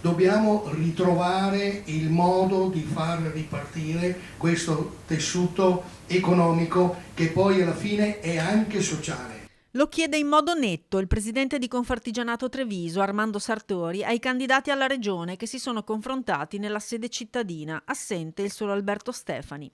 Dobbiamo ritrovare il modo di far ripartire questo tessuto economico che poi alla fine è anche sociale. Lo chiede in modo netto il presidente di Confartigianato Treviso, Armando Sartori, ai candidati alla regione che si sono confrontati nella sede cittadina, assente il solo Alberto Stefani.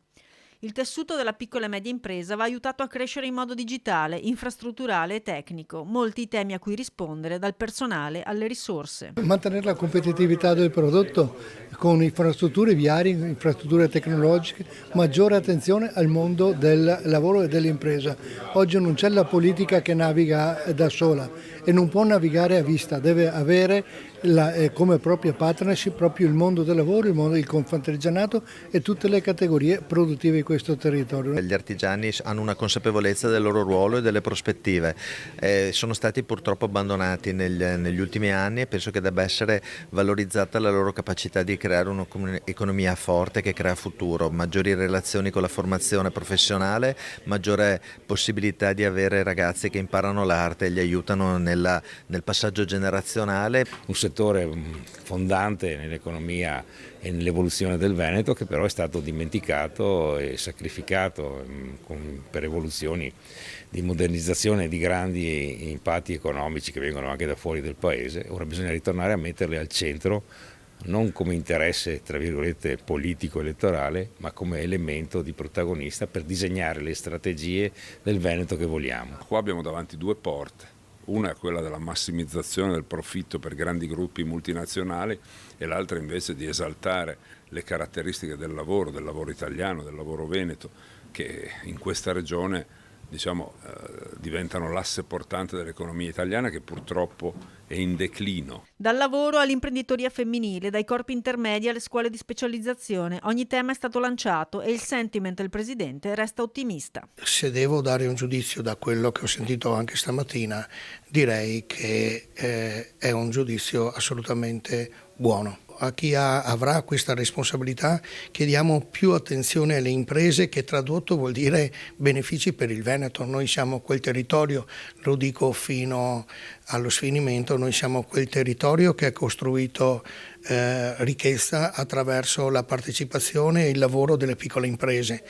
Il tessuto della piccola e media impresa va aiutato a crescere in modo digitale, infrastrutturale e tecnico, molti i temi a cui rispondere, dal personale alle risorse. Mantenere la competitività del prodotto con infrastrutture viarie, infrastrutture tecnologiche, maggiore attenzione al mondo del lavoro e dell'impresa. Oggi non c'è la politica che naviga da sola e non può navigare a vista, deve avere come propria partnership proprio il mondo del lavoro, il mondo del Confartigianato e tutte le categorie produttive di questo territorio. Gli artigiani hanno una consapevolezza del loro ruolo e delle prospettive, sono stati purtroppo abbandonati negli ultimi anni e penso che debba essere valorizzata la loro capacità di creare un'economia forte che crea futuro, maggiori relazioni con la formazione professionale, maggiore possibilità di avere ragazzi che imparano l'arte e gli aiutano nel passaggio generazionale. Un settore fondante nell'economia e nell'evoluzione del Veneto che però è stato dimenticato e sacrificato per evoluzioni di modernizzazione e di grandi impatti economici che vengono anche da fuori del paese. Ora bisogna ritornare a metterli al centro, non come interesse tra virgolette politico elettorale, ma come elemento di protagonista per disegnare le strategie del Veneto che vogliamo. Qua abbiamo davanti due porte. Una è quella della massimizzazione del profitto per grandi gruppi multinazionali e l'altra invece di esaltare le caratteristiche del lavoro italiano, del lavoro veneto, che in questa regione diventano l'asse portante dell'economia italiana che purtroppo è in declino. Dal lavoro all'imprenditoria femminile, dai corpi intermedi alle scuole di specializzazione, ogni tema è stato lanciato e il sentiment del presidente resta ottimista. Se devo dare un giudizio da quello che ho sentito anche stamattina, direi che è un giudizio assolutamente buono. A chi avrà questa responsabilità chiediamo più attenzione alle imprese, che tradotto vuol dire benefici per il Veneto. Noi siamo quel territorio, lo dico fino allo sfinimento, noi siamo quel territorio che ha costruito ricchezza attraverso la partecipazione e il lavoro delle piccole imprese.